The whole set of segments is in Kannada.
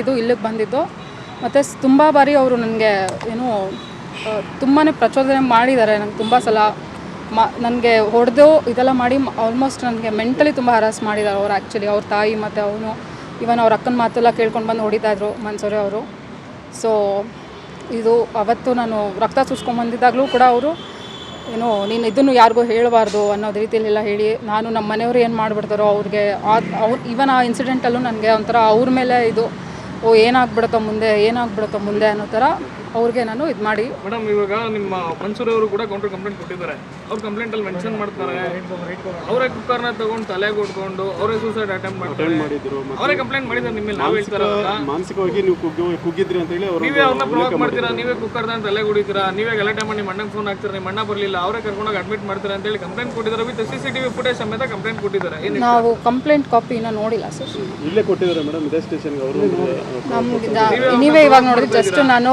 ಇದು ಇಲ್ಲಿಗೆ ಬಂದಿದ್ದು ಮತ್ತು ತುಂಬ ಬಾರಿ ಅವರು ನನಗೆ ಏನು ತುಂಬಾ ಪ್ರಚೋದನೆ ಮಾಡಿದ್ದಾರೆ. ನಂಗೆ ತುಂಬ ಸಲ ನನಗೆ ಹೊಡೆದು ಇದೆಲ್ಲ ಮಾಡಿ ಆಲ್ಮೋಸ್ಟ್ ನನಗೆ ಮೆಂಟಲಿ ತುಂಬ ಹರಾಸ್ ಮಾಡಿದ್ದಾರೆ ಅವರು. ಆ್ಯಕ್ಚುಲಿ ಅವ್ರ ತಾಯಿ ಮತ್ತು ಅವನು ಇವನ್ ಅವ್ರ ಅಕ್ಕನ ಮಾತೆಲ್ಲ ಕೇಳ್ಕೊಂಡು ಬಂದು ಹೊಡಿತಾಯಿದ್ರು ಮನ್ಸೂರೆ ಅವರು. ಸೊ ಇದು ಅವತ್ತು ನಾನು ರಕ್ತ ಸುಸ್ಕೊಂಡ್ಬಂದಿದ್ದಾಗಲೂ ಕೂಡ ಅವರು ಏನು ನೀನು ಇದನ್ನು ಯಾರಿಗೂ ಹೇಳಬಾರ್ದು ಅನ್ನೋದು ರೀತಿಯಲ್ಲೆಲ್ಲ ಹೇಳಿ, ನಾನು ನಮ್ಮ ಮನೆಯವರು ಏನು ಮಾಡಿಬಿಡ್ತಾರೋ ಅವ್ರಿಗೆ ಇವನ್ ಆ ಇನ್ಸಿಡೆಂಟಲ್ಲೂ ನನಗೆ ಒಂಥರ ಅವ್ರ ಮೇಲೆ ಇದು ಏನಾಗ್ಬಿಡುತ್ತೋ ಮುಂದೆ ಅನ್ನೋ ಥರ ಅವ್ರಿಗೆ ನಾನು ಇದು ಮಾಡಿ. ಮೇಡಮ್, ಇವಾಗ ನಿಮ್ಮ ಮನ್ಸೂರ್ ಅವರು ಕೂಡ ಕೌಂಟರ್ ಕಂಪ್ಲೇಂಟ್ ಕೊಟ್ಟಿದ್ದಾರೆ. ಅವ್ರ ಕಂಪ್ಲೇಂಟಲ್ಲಿ ಮೆನ್ಷನ್ ಮಾಡ್ತಾರೆ ಅವರೇ ಕುಕ್ಕರ್ನ ತಗೊಂಡು ತಲೆಗೆ ಹೊಡ್ಕೊಂಡು ಅವರೇ ಸೂಸೈಡ್ ಅಟೆಂಪ್ಟ್ ಮಾಡಿದ್ರು. ಅವರೇ ಕಂಪ್ಲೇಂಟ್ ಮಾಡಿದ್ದಾರೆ ನಿಮ್ಮ ಮೇಲೆ. ನಾವು ಹೇಳ್ತಾರಲ್ಲ ಮಾನಸಿಕವಾಗಿ ನೀವು ಕುಗ್ಗಿದ್ರಿ ಅಂತ ಹೇಳಿ ನೀವೇ ಅವ್ರನ್ನ ಪ್ರೊವೋಕ್ ಮಾಡ್ತೀರಾ, ನೀವೇ ಕುಕ್ಕರ್ನ ತಲೆಗೆ ಹೊಡಿತೀರಾ, ನೀವೇ ಗಲಾಟೆ ಮಾಡಿ ನಿಮ್ಮ ಅಣ್ಣಗೆ ಫೋನ್ ಹಾಕ್ತೀರಾ, ನಿಮ್ಮ ಅಣ್ಣ ಬರಲಿಲ್ಲ ಅವರೇ ಕರ್ಕೊಂಡೋಗಿ ಅಡ್ಮಿಟ್ ಮಾಡ್ತೀರಾ ಅಂತ ಹೇಳಿ ಕಂಪ್ಲೇಂಟ್ ಕೊಟ್ಟಿದ್ದಾರೆ. ವಿತ್ CCTV ಫುಟೇಜ್ ಸಮೇತ ಕಂಪ್ಲೇಂಟ್ ಕೊಟ್ಟಿದ್ದಾರೆ. ನಾವು ಕಂಪ್ಲೇಂಟ್ ಕಾಪಿ ಇನ್ನೂ ನೋಡಿಲ್ಲ ಸರ್. ಇಲ್ಲೇ ಕೊಟ್ಟಿದ್ದಾರೆ ಮೇಡಮ್, ಇದೇ ಸ್ಟೇಷನ್ಗೆ ಅವರು. ನೀವೇ ಇವಾಗ ನೋಡಿದ್ರಿ, ಜಸ್ಟ್ ನಾನು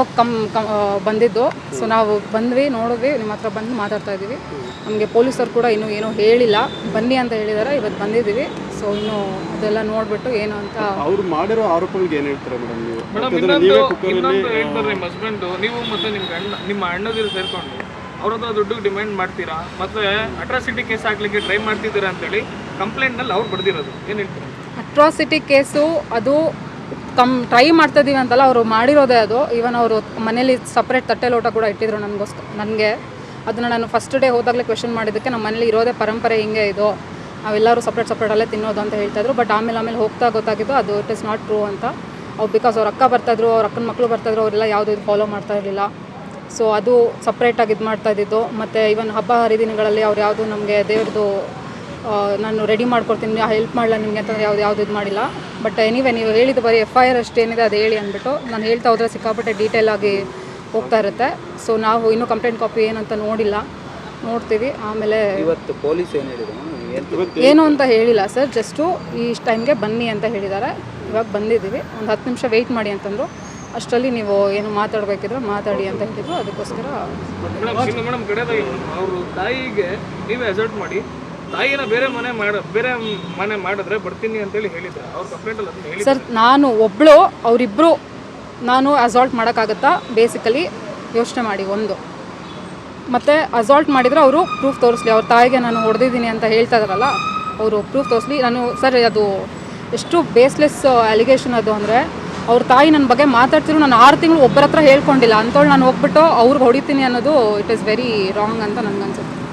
ಬಂದಿದ್ದು. ಸೊ ನಾವು ಬಂದ್ವಿ, ನೋಡಿದ್ವಿ, ನಿಮ್ಮ ಹತ್ರ ಬಂದು ಮಾತಾಡ್ತಾ ಇದ್ದೀವಿ. ನಮಗೆ ಪೊಲೀಸರು ಕೂಡ ಇನ್ನೂ ಏನೂ ಹೇಳಿಲ್ಲ, ಬನ್ನಿ ಅಂತ ಹೇಳಿದ್ದಾರೆ. ಇವತ್ತು ಬಂದಿದ್ದೀವಿ. ಸೊ ಇನ್ನೂ ಅದೆಲ್ಲ ನೋಡ್ಬಿಟ್ಟು ಏನು ಅಂತ ಅವ್ರು ಮಾಡಿರೋ ಆರೋಪಗಳಿಗೆ ಏನು ಹೇಳ್ತಾರೆ ಮೇಡಮ್ ನೀವು? ಇನ್ನೊಂದು ಹೇಳ್ತಾರೆ ನಿಮ್ಮ ಹಸ್ಬೆಂಡು, ನೀವು ಮತ್ತು ನಿಮ್ಮ ಅಣ್ಣದಿರು ಸೇರ್ಕೊಂಡು ಅವ್ರ ಹತ್ರ ದುಡ್ಡು ಡಿಮ್ಯಾಂಡ್ ಮಾಡ್ತೀರಾ, ಮತ್ತು ಅಟ್ರಾಸಿಟಿ ಕೇಸ್ ಹಾಕ್ಲಿಕ್ಕೆ ಟ್ರೈ ಮಾಡ್ತಿದ್ದೀರಾ ಅಂತೇಳಿ ಕಂಪ್ಲೇಂಟ್ನಲ್ಲಿ ಅವ್ರು ಬರೆದಿರೋದು. ಏನು ಹೇಳ್ತಾರೆ? ಅಟ್ರಾಸಿಟಿ ಕೇಸು ಅದು ಟ್ರೈ ಮಾಡ್ತಾಯಿದ್ದೀವಿ ಅಂತಲ್ಲ, ಅವರು ಮಾಡಿರೋದೇ ಅದು. ಈವನ್ ಅವರು ಮನೇಲಿ ಸಪ್ರೇಟ್ ತಟ್ಟೆ ಲೋಟ ಕೂಡ ಇಟ್ಟಿದ್ರು ನನಗೆ. ಅದನ್ನು ನಾನು ಫಸ್ಟ್ ಡೇ ಹೋದಾಗಲೇ ಕ್ವೆಶನ್ ಮಾಡಿದ್ದಕ್ಕೆ ನಮ್ಮ ಮನೇಲಿ ಇರೋದೇ ಪರಂಪರೆ ಹಿಂಗೆ ಇದು, ನಾವೆಲ್ಲರೂ ಸಪ್ರೇಟಲ್ಲೇ ತಿನ್ನೋದು ಅಂತ ಹೇಳ್ತಾಯಿದ್ರು. ಬಟ್ ಆಮೇಲೆ ಹೋಗ್ತಾ ಗೊತ್ತಾಗಿದ್ದು ಅದು ಇಟ್ ಇಸ್ ನಾಟ್ ಟ್ರೂ ಅಂತ. ಅವ್ರು ಬಿಕಾಸ್ ಅವ್ರ ಅಕ್ಕ ಬರ್ತಾಯಿದ್ರು, ಅವ್ರ ಅಕ್ಕನ ಮಕ್ಕಳು ಬರ್ತಾಯಿದ್ರು, ಅವರೆಲ್ಲ ಯಾವುದೂ ಇದು ಫಾಲೋ ಮಾಡ್ತಾ ಇರಲಿಲ್ಲ. ಸೊ ಅದು ಸಪ್ರೇಟಾಗಿ ಇದು ಮಾಡ್ತಾಯಿದ್ದು. ಮತ್ತು ಈವನ್ ಹಬ್ಬ ಹರಿದಿನಗಳಲ್ಲಿ ಅವ್ರು ಯಾವುದು ನಮಗೆ ದೇವ್ರದ್ದು ನಾನು ರೆಡಿ ಮಾಡ್ಕೊಡ್ತೀನಿ, ಹೆಲ್ಪ್ ಮಾಡಲ್ಲ ನಿಮಗೆ ಅಂತಂದರೆ ಯಾವುದು ಇದು ಮಾಡಿಲ್ಲ. ಬಟ್ ಎನಿವೆ ನೀವು ಹೇಳಿದ್ದು ಬರೀ FIR ಅಷ್ಟೇನಿದೆ ಅದು ಹೇಳಿ ಅಂದ್ಬಿಟ್ಟು ನಾನು ಹೇಳ್ತಾ ಹೋದರೆ ಸಿಕ್ಕಾಪಟ್ಟೆ ಡೀಟೇಲಾಗಿ ಹೋಗ್ತಾ ಇರುತ್ತೆ. ಸೊ ನಾವು ಇನ್ನೂ ಕಂಪ್ಲೇಂಟ್ ಕಾಪಿ ಏನಂತ ನೋಡ್ತೀವಿ. ಆಮೇಲೆ ಇವತ್ತು ಪೊಲೀಸ್ ಏನು ಅಂತ ಹೇಳಿಲ್ಲ ಸರ್, ಜಸ್ಟು ಈ ಟೈಮ್ಗೆ ಬನ್ನಿ ಅಂತ ಹೇಳಿದ್ದಾರೆ. ಇವಾಗ ಬಂದಿದ್ದೀವಿ, ಒಂದು 10 ನಿಮಿಷ ವೆಯ್ಟ್ ಮಾಡಿ ಅಂತಂದರು. ಅಷ್ಟರಲ್ಲಿ ನೀವು ಏನು ಮಾತಾಡಬೇಕಿದ್ರೆ ಮಾತಾಡಿ ಅಂತ ಹೇಳಿದ್ರು. ಅದಕ್ಕೋಸ್ಕರ ಮೇಡಮ್ ಕಡೆದಾಗಿ ಅವರು ತಾಯಿಗೆ ನೀವೇ ಅಸಲ್ಟ್ ಮಾಡಿ ತಾಯಿನ ಬೇರೆ ಮನೆ ಮಾಡಿದ್ರೆ ಬರ್ತೀನಿ ಅಂತೇಳಿ ಹೇಳಿದ್ರೆ ಅವ್ರ ಕಂಪ್ಲೇಂಟಲ್ಲಿ ಅದನ್ನ ಹೇಳಿ. ಸರ್ ನಾನು ಒಬ್ಬಳು ಅವರಿಬ್ಬರು ನಾನು ಅಸಾಲ್ಟ್ ಮಾಡೋಕ್ಕಾಗತ್ತಾ? ಬೇಸಿಕಲಿ ಯೋಚನೆ ಮಾಡಿ. ಒಂದು ಮತ್ತು ಅಸಾಲ್ಟ್ ಮಾಡಿದರೆ ಅವರು ಪ್ರೂಫ್ ತೋರಿಸ್ಲಿ. ಅವ್ರ ತಾಯಿಗೆ ನಾನು ಹೊಡೆದಿದ್ದೀನಿ ಅಂತ ಹೇಳ್ತಾ ಇದ್ದಾರಲ್ಲ, ಅವರು ಪ್ರೂಫ್ ತೋರಿಸ್ಲಿ. ನಾನು ಸರ್ ಅದು ಎಷ್ಟು ಬೇಸ್ಲೆಸ್ ಅಲಿಗೇಷನ್ ಅದು ಅಂದರೆ, ಅವ್ರ ತಾಯಿ ನನ್ನ ಬಗ್ಗೆ ಮಾತಾಡ್ತಿದ್ರು. ನಾನು 6 ತಿಂಗಳು ಒಬ್ಬರ ಹತ್ರ ಹೇಳ್ಕೊಂಡಿಲ್ಲ ಅಂಥೇಳಿ ನಾನು ಹೋಗ್ಬಿಟ್ಟು ಅವ್ರಿಗೆ ಹೊಡಿತೀನಿ ಅನ್ನೋದು ಇಟ್ ಈಸ್ ವೆರಿ ರಾಂಗ್ ಅಂತ ನನಗನ್ಸುತ್ತೆ.